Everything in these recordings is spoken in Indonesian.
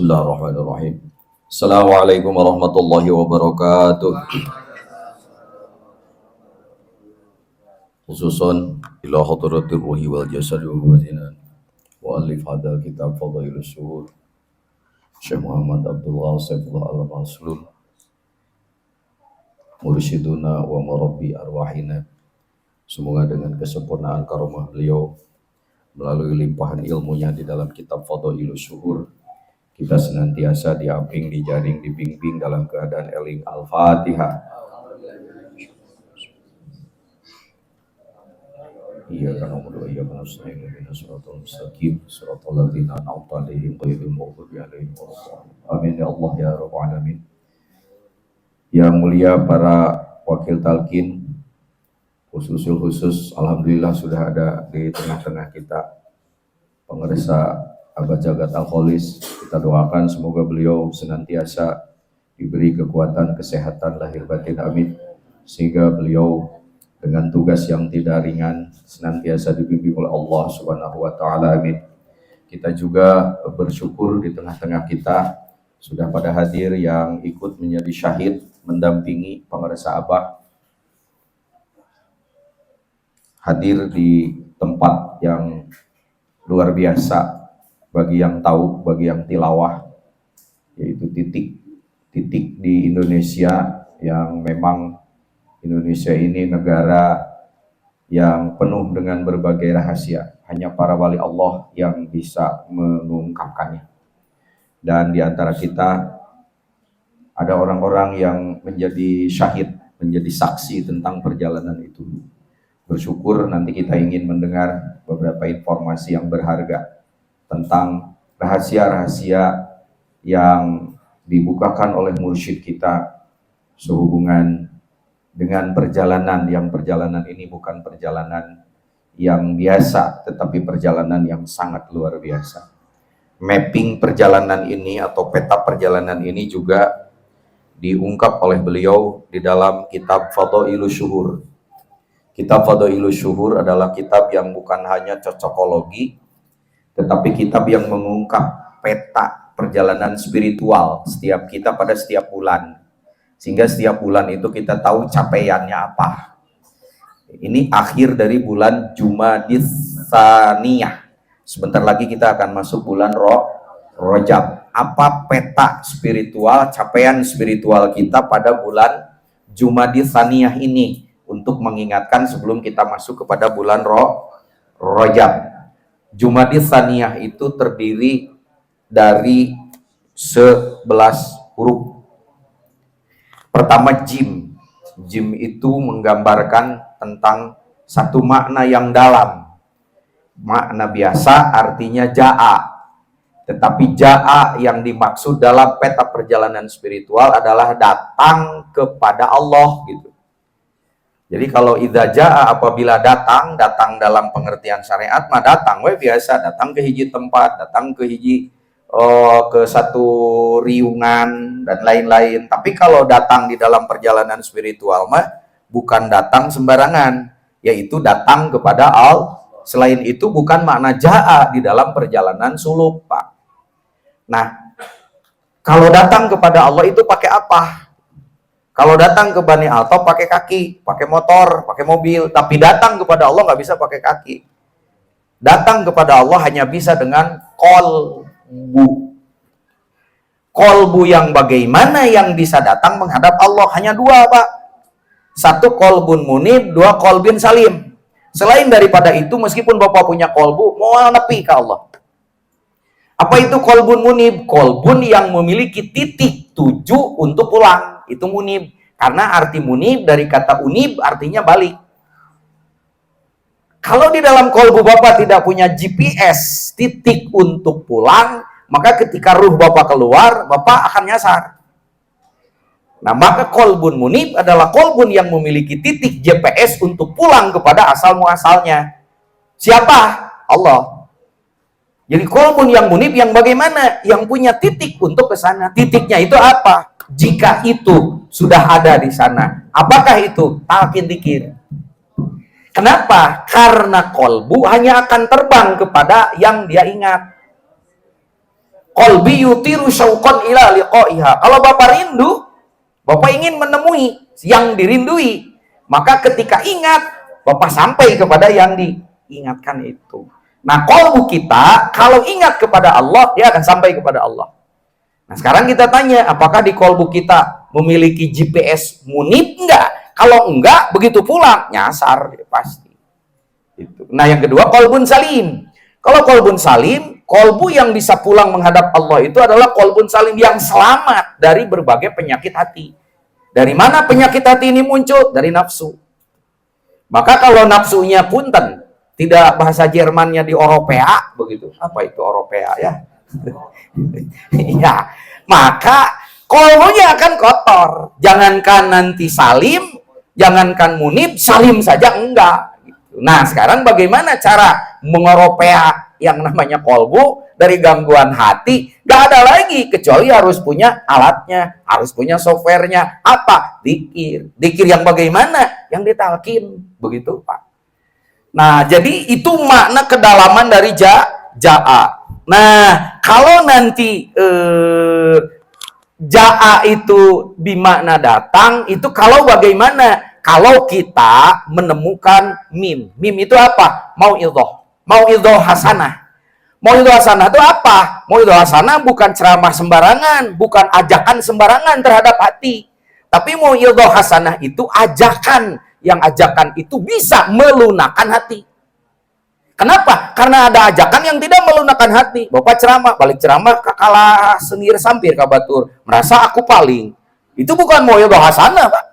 Bismillahirrahmanirrahim. Assalamualaikum warahmatullahi wabarakatuh. Khususan ila hadratir ruhi wal jasad wa bazinan. Wa alif hadal kitab Fadailus Syuhur. Syekh Muhammad Abdul Ghasifullah al-Maslul. Mursyiduna wa murabbi arwahina. Semoga dengan kesempurnaan karomah beliau melalui limpahan ilmunya di dalam kitab Fadailus Syuhur, kita senantiasa diaping, dijaring, dibimbing dalam keadaan eling. Al-Fatihah. Iya kan nomor 2 iya kan nasta'in ihdinas siratal mustaqim siratal ladzina an'amta 'alaihim ghairil maghdubi 'alaihim waladdallin. Amin ya Allah ya rabbal alamin. Yang mulia para wakil talqin, khusus alhamdulillah sudah ada di tengah-tengah kita pengersa Abah Jagat Al-Kholis. Kita doakan semoga beliau senantiasa diberi kekuatan, kesehatan lahir batin, amin. Sehingga beliau dengan tugas yang tidak ringan senantiasa dibimbing oleh Allah Subhanahu wa taala, amin. Kita juga bersyukur di tengah-tengah kita sudah pada hadir yang ikut menjadi syahid mendampingi pengersa Abah, hadir di tempat yang luar biasa bagi yang tahu, bagi yang tilawah, yaitu titik di Indonesia yang memang Indonesia ini negara yang penuh dengan berbagai rahasia. Hanya para wali Allah yang bisa mengungkapkannya. Dan di antara kita ada orang-orang yang menjadi syahid, menjadi saksi tentang perjalanan itu. Bersyukur nanti kita ingin mendengar beberapa informasi yang berharga tentang rahasia-rahasia yang dibukakan oleh mursyid kita sehubungan dengan perjalanan ini bukan perjalanan yang biasa, tetapi perjalanan yang sangat luar biasa. Mapping perjalanan ini atau peta perjalanan ini juga diungkap oleh beliau di dalam kitab Fadailus Syuhur. Kitab Fadailus Syuhur adalah kitab yang bukan hanya cocokologi, tetapi kitab yang mengungkap peta perjalanan spiritual setiap kita pada setiap bulan. Sehingga setiap bulan itu kita tahu capaiannya apa. Ini akhir dari bulan Jumadits Tsaniyah. Sebentar lagi kita akan masuk bulan Rajab. Apa peta spiritual, capaian spiritual kita pada bulan Jumadits Tsaniyah ini, untuk mengingatkan sebelum kita masuk kepada bulan Rajab. Jumadits Tsaniyah itu terdiri dari 11 huruf. Pertama jim. Jim itu menggambarkan tentang satu makna yang dalam. Makna biasa artinya ja'a. Tetapi ja'a yang dimaksud dalam peta perjalanan spiritual adalah datang kepada Allah gitu. Jadi kalau idza jaa, apabila datang dalam pengertian syariat mah datang we biasa, datang ke hiji tempat, datang ke hiji ke satu riungan dan lain-lain. Tapi kalau datang di dalam perjalanan spiritual mah bukan datang sembarangan, yaitu datang kepada Allah. Selain itu bukan makna jaa di dalam perjalanan suluk, Pak. Nah, kalau datang kepada Allah itu pakai apa? Kalau datang ke Bani Alto pakai kaki, pakai motor, pakai mobil, tapi datang kepada Allah nggak bisa pakai kaki. Datang kepada Allah hanya bisa dengan kolbu. Kolbu yang bagaimana yang bisa datang menghadap Allah? Hanya dua, Pak. Satu kolbun munib, dua kolbin salim. Selain daripada itu, meskipun Bapak punya kolbu, mau nepi ke Allah. Apa itu kolbun munib? Kolbun yang memiliki titik tuju untuk pulang. Itu munib. Karena arti munib dari kata unib artinya balik. Kalau di dalam kolbu Bapak tidak punya GPS, titik untuk pulang, maka ketika ruh Bapak keluar, Bapak akan nyasar. Nah, maka kolbun munib adalah kolbun yang memiliki titik GPS untuk pulang kepada asal muasalnya. Siapa? Allah. Jadi kolbun yang munib yang bagaimana? Yang punya titik untuk ke sana. Titiknya itu apa? Jika itu sudah ada di sana, apakah itu? Talqin dzikir. Kenapa? Karena kolbu hanya akan terbang kepada yang dia ingat. Qalbi yutiru syauqan ila liqaiha. Kalau Bapak rindu, Bapak ingin menemui yang dirindui, maka ketika ingat, Bapak sampai kepada yang diingatkan itu. Nah, qalbu kita kalau ingat kepada Allah, dia akan sampai kepada Allah. Nah, sekarang kita tanya, apakah di qalbu kita memiliki GPS munib enggak? Kalau enggak, begitu pulang nyasar pasti. Itu. Nah, yang kedua qalbun salim. Kalau qalbun salim, qalbu yang bisa pulang menghadap Allah itu adalah qalbun salim yang selamat dari berbagai penyakit hati. Dari mana penyakit hati ini muncul? Dari nafsu. Maka kalau nafsunya punten, tidak bahasa Jermannya di Europea, begitu. Apa itu Europea ya? Ya, maka qalbunya akan kotor. Jangankan nanti salim, jangankan munib, salim saja enggak. Nah, sekarang bagaimana cara mengeropea yang namanya qalbu dari gangguan hati? Gak ada lagi, kecuali harus punya alatnya, harus punya softwarenya. Apa? Dzikir. Dzikir yang bagaimana? Yang ditalkin. Begitu, Pak. Nah, jadi itu makna kedalaman dari ja'a. Nah, kalau nanti ja'a itu bimakna datang, itu kalau bagaimana? Kalau kita menemukan mim. Mim itu apa? Mau'idhah. Mau'idhah hasanah. Mau'idhah hasanah itu apa? Mau'idhah hasanah bukan ceramah sembarangan, bukan ajakan sembarangan terhadap hati. Tapi mau'idhah hasanah itu ajakan, yang ajakan itu bisa melunakkan hati. Kenapa? Karena ada ajakan yang tidak melunakkan hati. Bapak ceramah, balik ceramah kalah senir sampir kabatur, merasa aku paling. Itu bukan mau'idhah hasanah, Pak.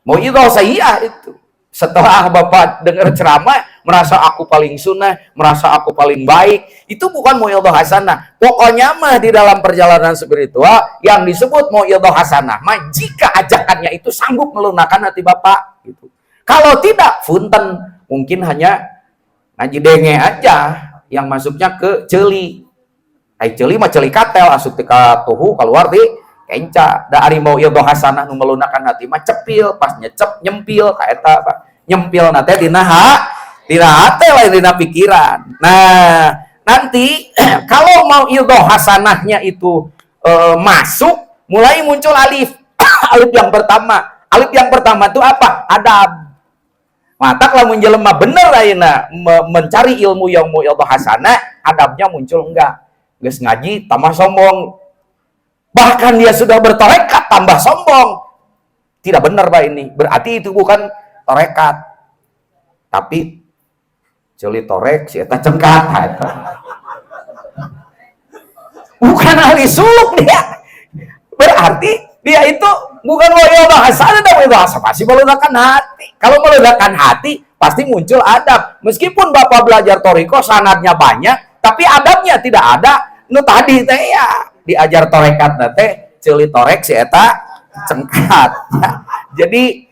Mau'idhah sayyi'ah itu. Setelah Bapak dengar ceramah, merasa aku paling sunnah, merasa aku paling baik, itu bukan mau'idhah hasanah. Pokoknya mah di dalam perjalanan spiritual yang disebut mau'idhah hasanah mah jika ajakannya itu sanggup melunakkan hati Bapak gitu. Kalau tidak, punten, mungkin hanya ngaji denge aja yang masuknya ke celi. Ai celi mah celi katel asup tika tuhu keluar di kenca. Da ari mau'idhah hasanah nu melunakkan hati mah cepil, pas nyecep nyempil ka eta, Pak. Nyempil na teh dina hate lain dina pikiran. Nah, nanti kalau mau'idhah hasanahnya itu masuk, mulai muncul alif. Alif yang pertama. Alif yang pertama itu apa? Adab. Mata kalau menjelma bener ayeuna mencari ilmu yang mau'idhah hasanah, adabnya muncul enggak? Geus ngaji tambah sombong. Bahkan dia sudah bertorekat tambah sombong. Tidak benar, Pak, ini. Berarti itu bukan torekat. Tapi celi torek si eta cengkat. Bukan ahli suluk dia. Berarti dia itu bukan mau'idhah hasanah, dan mau'idhah hasanah pasti melunakkan hati. Kalau melunakkan hati, pasti muncul adab. Meskipun Bapak belajar toriko, sanadnya banyak, tapi adabnya tidak ada. Nu tadi teh ya diajar torekat teh celi torek si eta cengkat. Jadi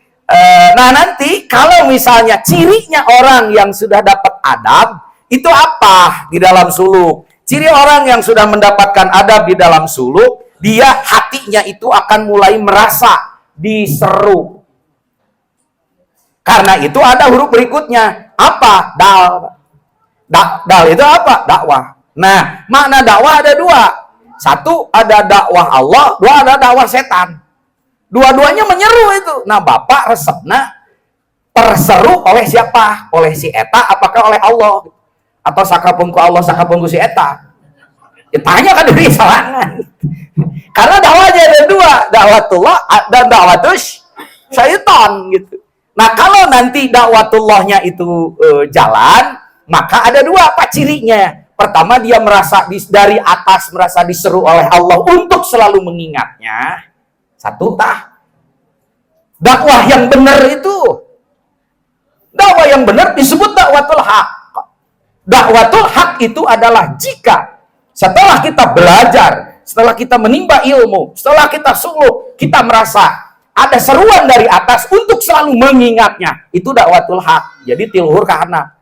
nah nanti kalau misalnya cirinya orang yang sudah dapat adab itu apa di dalam suluk? Ciri orang yang sudah mendapatkan adab di dalam suluk, dia hatinya itu akan mulai merasa diseru. Karena itu ada huruf berikutnya. Apa? Dal. Dal itu apa? Dakwah. Nah, makna dakwah ada dua. Satu ada dakwah Allah, dua ada dakwah setan. Dua-duanya menyeru itu. Nah, Bapak resepna terseru oleh siapa? Oleh si eta, apakah oleh Allah? Atau sakapun ku Allah, sakapun ku si eta? Ya, tanya kan dari salangan. Karena dakwahnya ada dua, dakwatullah dan dakwatus syaitan gitu. Nah, kalau nanti dakwatullahnya itu jalan, maka ada dua apa cirinya? Pertama, dia merasa dari atas merasa diseru oleh Allah untuk selalu mengingatnya. Satu, dakwah yang benar itu. Dakwah yang benar disebut dakwatul haq. Dakwatul haq itu adalah jika setelah kita belajar, setelah kita menimba ilmu, setelah kita suluk, kita merasa ada seruan dari atas untuk selalu mengingatnya. Itu dakwatul haq. Jadi tiluhur kahana.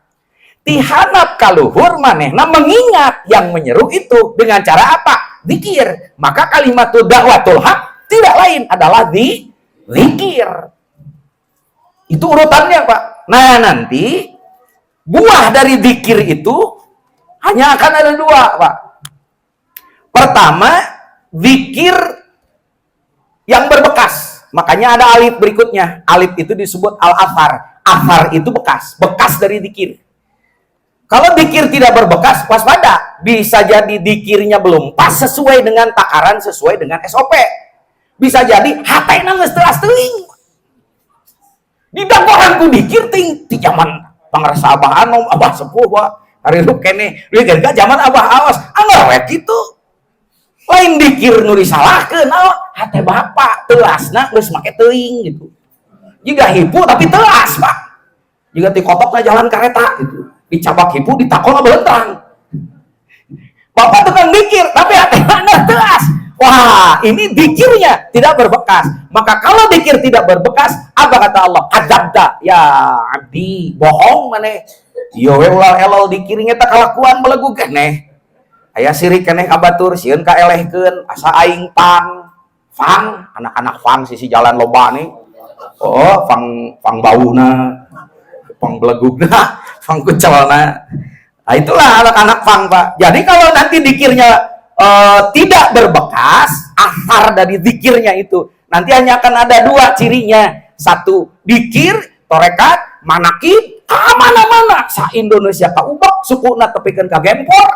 Tihanap kaluhur manehna mengingat yang menyeru itu dengan cara apa? Dzikir. Maka kalimat dakwatul haq tidak lain adalah dzikir. Itu urutannya, Pak. Nah, nanti buah dari dzikir itu hanya akan ada dua, Pak. Pertama, zikir yang berbekas. Makanya ada alif berikutnya. Alif itu disebut al-athar. Athar itu bekas, bekas dari zikir. Kalau zikir tidak berbekas, waspada. Bisa jadi zikirnya belum pas sesuai dengan takaran, sesuai dengan SOP. Bisa jadi hatena geus teu teuing. Di dagoran ku zikir ting di zaman pangarsa abah anom, abah sepuh wa. Hari lu kene, lu kan zaman abah awas, anggar we kitu. Lain dikir nu disalahkeun, hate bapak telasna geus make teuing gitu. Jiga hipu tapi telas, Pak. Jiga ti kotokna jalan kareta gitu. Dicabak hipu ditakol belentang. Bapak tukang dikir tapi hatena telas. Wah, ini dikirnya tidak berbekas. Maka kalau dikir tidak berbekas, apa kata Allah? Adzabda ya abdi, bohong maneh. Ieu we ulah elol dikirnya teh kalakuan melegug keneh. Aya sirik keneh kabatur sieun kaelehkeun asa aing fang anak-anak fang sisi jalan loba nih. Oh, fang bauna, fang belegugna, fang kucelna. Nah, itulah anak-anak fang, Pak. Jadi kalau nanti dikirnya tidak berbekas, athar dari zikirnya itu nanti hanya akan ada dua cirinya. Satu, dikir, torekat, manakib, mana-mana sa Indonesia kaubak, sukuna tepikeun ka gempor.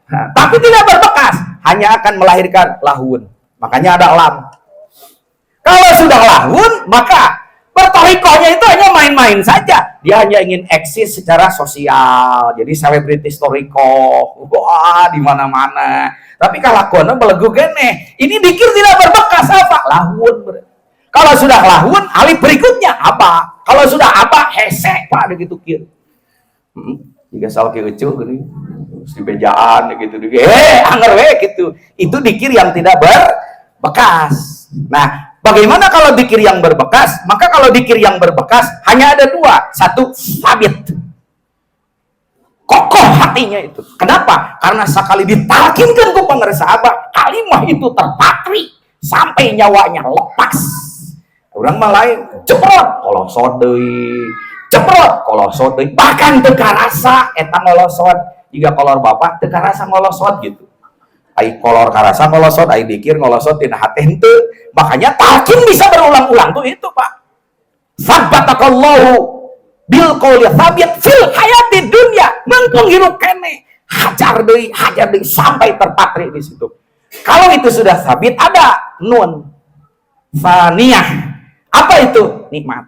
Nah, tapi tidak berbekas, hanya akan melahirkan lahun. Makanya ada lam. Kalau sudah lahun, maka bertorikohnya itu hanya main-main saja. Dia hanya ingin eksis secara sosial. Jadi selebritis torikoh, wah di mana-mana. Tapi kalakuannya belegu gene. Ini dikir tidak berbekas apa? Lahun. Kalau sudah lahun, alif berikutnya apa? Kalau sudah apa? Hese, Pak, begitu kir. Jika salah keucu gini, di bejaan gitu. Anger we gitu. Itu dikir yang tidak berbekas. Nah, bagaimana kalau dikir yang berbekas? Maka kalau dikir yang berbekas hanya ada dua. Satu, sabit. Kokoh hatinya itu. Kenapa? Karena sekali ditalkinkan ke pengersa abah, kalimah itu terpatri sampai nyawanya lepas. Orang mah lain, ceprot kolosot deui. Ceprot kolosot deui. Bahkan teu karasa eta ngolosot. Jika kolor bapak teu karasa ngolosot gitu. Ai kolor karasa ngolosot, ai dikir ngolosot tina hate henteu. Makanya talqin bisa berulang-ulang tuh itu, Pak. Sabbatakallahu bil qouli tsabit fil hayati dunya. Mangkung hirup kene, hajar deui sampai terpatri di situ. Kalau itu sudah sabit, ada nun faniyah. Apa itu? Nikmat.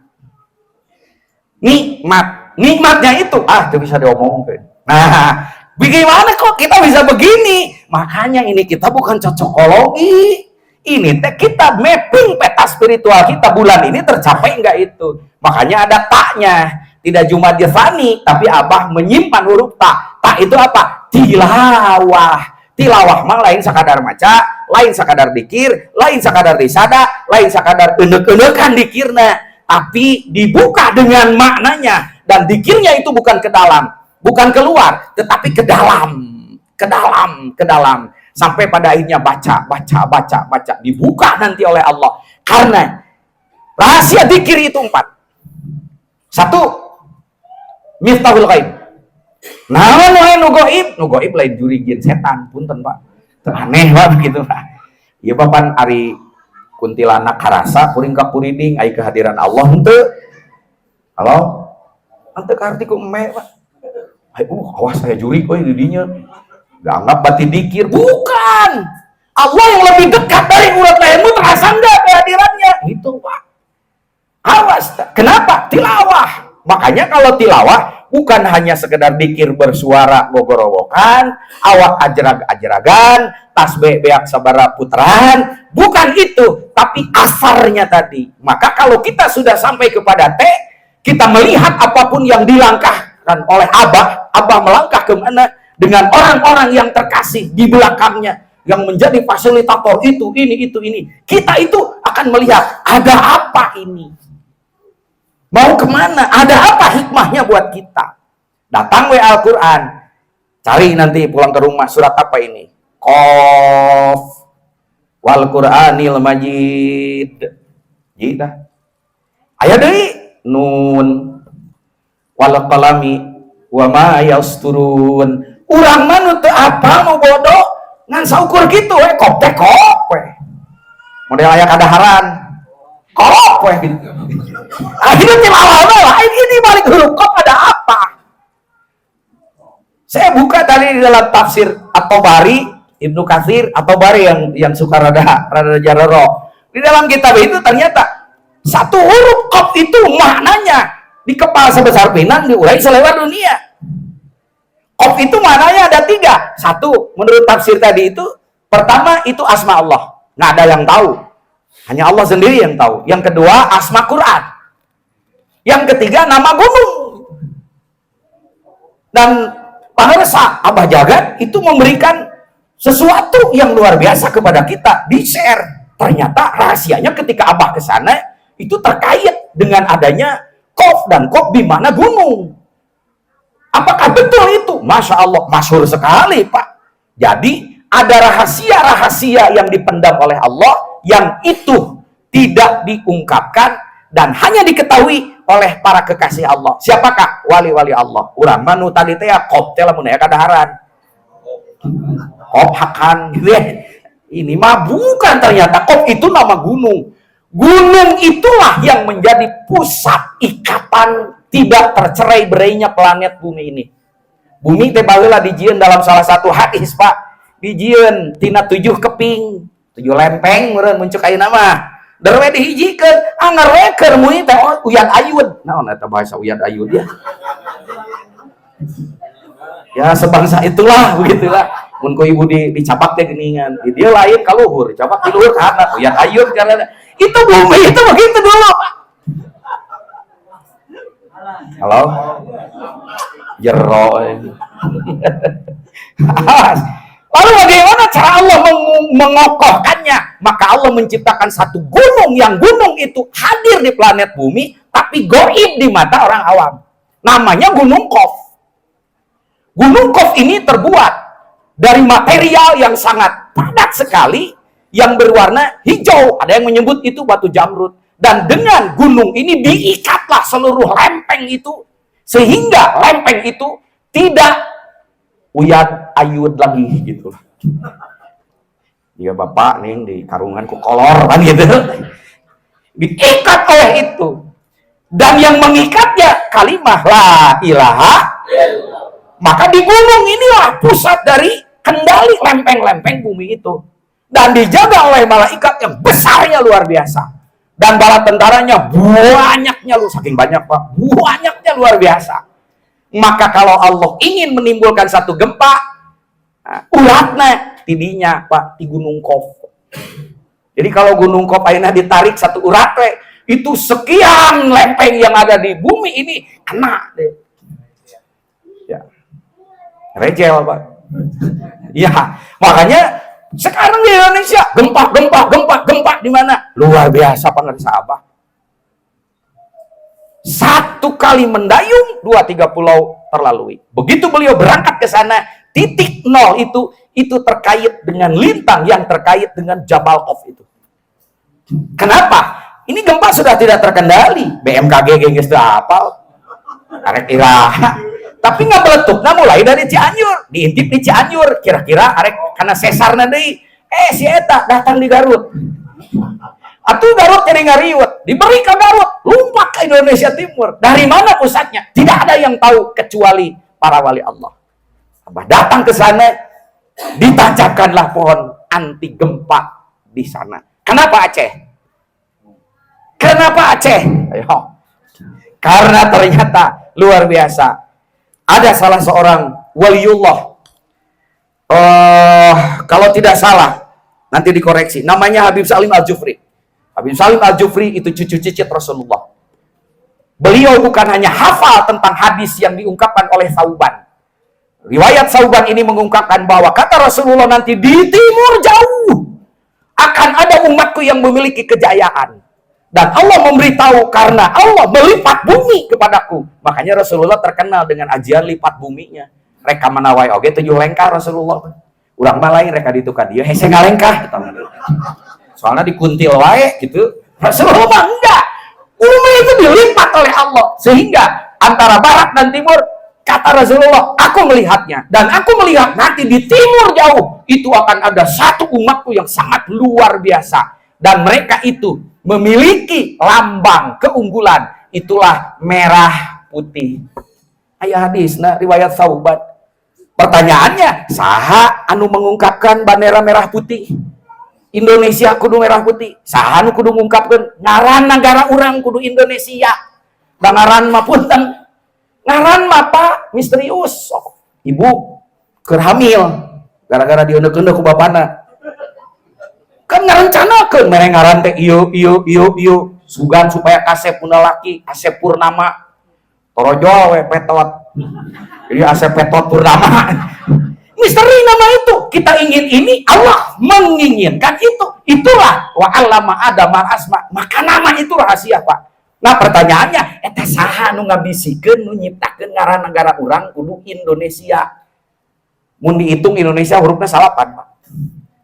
Nikmatnya itu itu bisa diomongkan. Nah, bagaimana kok kita bisa begini? Makanya ini kita bukan cocokologi. Ini teh kita mapping peta spiritual kita bulan ini tercapai enggak itu. Makanya ada taknya. Tidak cuma dia fani, tapi abah menyimpan huruf tak. Tak itu apa? Tilawah. Tilawah mah lain sakadar maca, lain sakadar dikir, lain sakadar risada, lain sakadar enek-enekan dikirna. Tapi dibuka dengan maknanya. Dan dikirnya itu bukan ke dalam. Bukan keluar, tetapi ke dalam. Ke dalam. Sampai pada akhirnya baca. Dibuka nanti oleh Allah. Karena rahasia dikir itu 4. 1, miftahul ghaib. Naon wae nu goib lain jurigieun setan, punten Pak. Teu aneh Pak begitu Pak. Ieu papan ari kuntilanak karasa kuring ka puriding aya kehadiran Allah henteu. Halo? Henteu karti ku eme Pak. Awas saya jurig euy di dinya. Dianggap batin dikir, bukan. Allah yang lebih dekat dari urat lehermu terasa enggak kehadirannya? Itu Pak. Awas. Kenapa? Tilawah. Makanya kalau tilawah bukan hanya sekedar dikir bersuara gogorowokan, awak ajrag-ajragan, tasbih beak sabara putaran, bukan itu, tapi asarnya tadi. Maka kalau kita sudah sampai kepada T, kita melihat apapun yang dilangkahkan oleh Abah melangkah ke mana dengan orang-orang yang terkasih di belakangnya yang menjadi fasilitator ini. Kita itu akan melihat ada apa ini? Mau kemana? Ada apa hikmahnya buat kita? Datang we Al-Quran. Cari nanti pulang ke rumah surat apa ini? Qaf wal Qur'anil Majid. Jidah. Aya deui nun wal qalami wa ma yasturun. Urang mah nu teu apal nu bodoh Ngan saukur gitu kop teh kop model aya kadaharan kop gitu. Akhirnya tilawahnya lain, ini balik huruf kop ada apa? Saya buka tadi di dalam tafsir At-Tabari, Ibnu Katsir, At-Tabari yang suka rada jararo. Di dalam kitab itu ternyata satu huruf kop itu maknanya di kepala sebesar pinang diurai selewat dunia. Kop itu maknanya ada 3. Satu, menurut tafsir tadi itu, pertama itu asma Allah. Nggak ada yang tahu. Hanya Allah sendiri yang tahu. Yang kedua, asma Quran. Yang ketiga, nama gunung. Dan Paharsa Abah Jagat itu memberikan sesuatu yang luar biasa kepada kita. Di-share. Ternyata rahasianya ketika Abah ke sana, itu terkait dengan adanya Kof, dan Kof di mana gunung. Apakah betul itu? Masya Allah, masyhur sekali Pak. Jadi ada rahasia-rahasia yang dipendam oleh Allah yang itu tidak diungkapkan dan hanya diketahui oleh para kekasih Allah. Siapakah? Wali-wali Allah. Urang manu tadi teh Kof teh lamun aya kadaharan. Kof hakan gitu ya. Ini mah bukan, ternyata Kof itu nama gunung. Gunung itulah yang menjadi pusat ikatan tidak tercerai berainya planet bumi ini. Bumi teh baheula dijieun dalam salah satu hadis Pak. Dijieun tina 7 keping, 7 lempeng meureun muncul ayeuna mah. Derwe dihijikeun, anger we keur mui teh uyad ayud. Naon eta bahasa uyad ayud ya? Ya sebangsa itulah begitulah. Mun ku ibu dicapak teh geuningan. Di dia lain ka luhur, capak di luhur ka anak uyad ayud karena itu bumi itu begitu dulu Pak. Halo? Jero. Lalu bagaimana cara Allah mengokohkannya? Maka Allah menciptakan satu gunung, yang gunung itu hadir di planet bumi, tapi goib di mata orang awam. Namanya Gunung Kof. Gunung Kof ini terbuat dari material yang sangat padat sekali, yang berwarna hijau. Ada yang menyebut itu batu jamrud. Dan dengan gunung ini diikatlah seluruh lempeng itu, sehingga lempeng itu tidak uyad ayud lagi gitu. Dia bapak nih di karungan ku kolor kan gitu, diikat oleh itu. Dan yang mengikatnya kalimah la ilaha. Maka di gunung inilah pusat dari kendali lempeng-lempeng bumi itu, dan dijaga oleh malaikat yang besarnya luar biasa. Dan bala tentaranya banyaknya, saking banyak Pak, banyaknya luar biasa. Maka kalau Allah ingin menimbulkan satu gempa, uratna tidinya Pak di Gunung Kof. Jadi kalau Gunung Kof ayeuna ditarik satu urat itu sekian lempeng yang ada di bumi ini kena deh. Ya. Rejel Pak. Ya, makanya sekarang di Indonesia gempa di mana? Luar biasa pemirsa Abah. Satu kali mendayung 2-3 pulau terlalui. Begitu beliau berangkat ke sana, titik nol itu terkait dengan lintang yang terkait dengan Jabal Kof itu. Kenapa? Ini gempa sudah tidak terkendali. BMKG geus teu apal. Arek iraha. Tapi nggak meletup, nah mulai dari Cianjur, diintip di Cianjur, kira-kira arek karena sesarna deui, si eta datang di Garut. Atuh Garut jadi ngariwet, diberi ke Garut, lompat ke Indonesia Timur. Dari mana pusatnya? Tidak ada yang tahu kecuali para wali Allah. Abah datang ke sana, ditancapkanlah pohon anti gempa di sana. Kenapa Aceh? Kenapa Aceh? Ayo. Karena ternyata luar biasa. Ada salah seorang waliullah, kalau tidak salah, nanti dikoreksi, namanya Habib Salim Al-Jufri. Habib Salim Al-Jufri itu cucu cicit Rasulullah. Beliau bukan hanya hafal tentang hadis yang diungkapkan oleh Sauban. Riwayat Sauban ini mengungkapkan bahwa kata Rasulullah nanti di timur jauh akan ada umatku yang memiliki kejayaan. Dan Allah memberitahu karena Allah melipat bumi kepadaku. Makanya Rasulullah terkenal dengan ajian lipat buminya. Reka manawai oge 7 lengkah Rasulullah. Urang mah lain reka ditukan dia hese ngalengkah. Soalnya dikuntil wae gitu. Rasulullah mah enggak. Bumi itu dilipat oleh Allah. Sehingga antara barat dan timur, kata Rasulullah, aku melihatnya. Dan aku melihat nanti di timur jauh itu akan ada satu umatku yang sangat luar biasa. Dan mereka itu memiliki lambang keunggulan. Itulah merah putih. Ayah hadis, nah riwayat Sauban. Pertanyaannya, saha anu mengungkapkan bendera merah putih? Indonesia kudu merah putih. Saha anu kudu mengungkapkan ngaran negara orang kudu Indonesia. Dan ngaran mah punten. Ngaran mah Pak misterius. Ibu keur hamil gara-gara dieuneuk-euneuk ku bapana. Kan ngarencanakeun mere ngaran teh ieu sugan supaya kasep puna laki, Asep Purnama. Torojol we petot. Jadi Asep Petot Purnama. Misteri nama itu. Kita ingin ini, Allah menginginkan itu. Itulah wa 'allama Adam al-asma. Maka nama itu rahasia, Pak. Nah, pertanyaannya, eta saha nu ngabisikeun nu nyiptakeun ngaran negara urang kudu Indonesia. Mun dihitung Indonesia hurufnya salapan, Pak.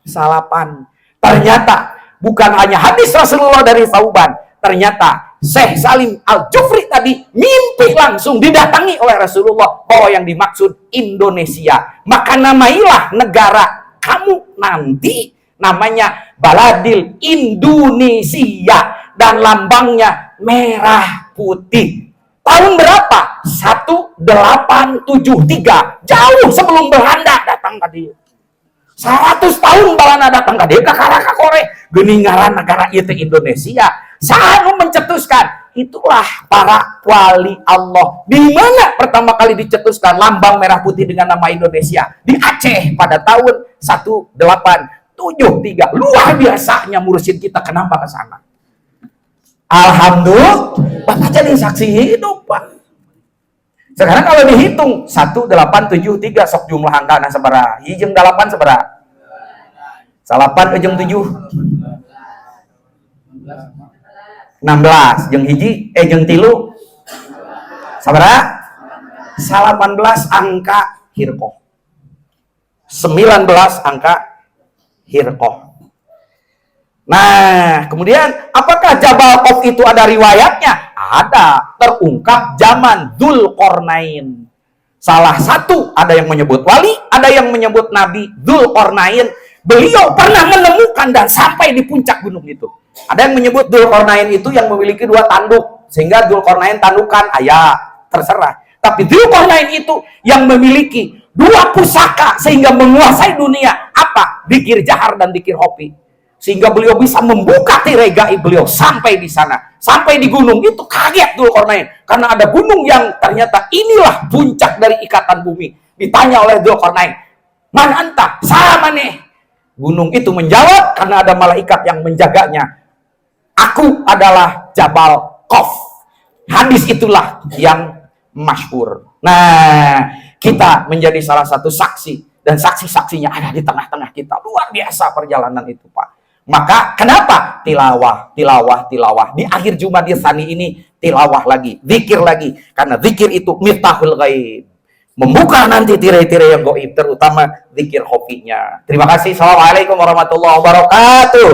Salapan. Ternyata bukan hanya hadis Rasulullah dari Sauban. Ternyata Syekh Salim Al-Jufri tadi mimpi langsung didatangi oleh Rasulullah bahwa yang dimaksud Indonesia. Maka namailah negara kamu nanti namanya Baladil Indonesia dan lambangnya merah putih. Tahun berapa? 1873. Jauh sebelum Belanda datang tadi. 100 tahun Belanda datang tadi ke Karakakore. Geningaran negara itu Indonesia. Selalu mencetuskan, itulah para wali Allah. Di mana pertama kali dicetuskan lambang merah putih dengan nama Indonesia? Di Aceh pada tahun 1873. Luar biasanya mursyid kita, kenapa ke sana? Alhamdulillah, Bapak jadi saksi hidup, Pak. Sekarang kalau dihitung 1873 sok jumlah angkana sabaraha? Hijeng 8 sabaraha? 8 ujung 7. 16 jeung hiji jeung 3 sabaraha? 18 angka hirqoh. 19 angka hirqoh. Nah, kemudian apakah Jabal Qaf itu ada riwayatnya? Ada, terungkap zaman Dzulqarnain. Salah satu ada yang menyebut wali, ada yang menyebut nabi. Dzulqarnain, beliau pernah menemukan dan sampai di puncak gunung itu. Ada yang menyebut Dzulqarnain itu yang memiliki 2 tanduk, sehingga Dzulqarnain tandukan ayah, terserah. Tapi Dzulqarnain itu yang memiliki 2 pusaka sehingga menguasai dunia. Apa? Dzikir jahar dan dzikir hopi. Sehingga beliau bisa membuka tirai gaib beliau sampai di sana. Sampai di gunung itu kaget Dzulqarnain. Karena ada gunung yang ternyata inilah puncak dari ikatan bumi. Ditanya oleh Dzulqarnain, "Man anta?" "Sama nih." Gunung itu menjawab karena ada malaikat yang menjaganya. "Aku adalah Jabal Qaf." Hadis itulah yang masyhur. Nah, kita menjadi salah satu saksi. Dan saksi-saksinya ada di tengah-tengah kita. Luar biasa perjalanan itu, Pak. Maka kenapa? Tilawah. Di akhir Jumat Tsani ini tilawah lagi, zikir lagi. Karena zikir itu miftahul ghaib. Membuka nanti tirai-tirai yang gaib, terutama zikir hofinya. Terima kasih. Assalamualaikum warahmatullahi wabarakatuh.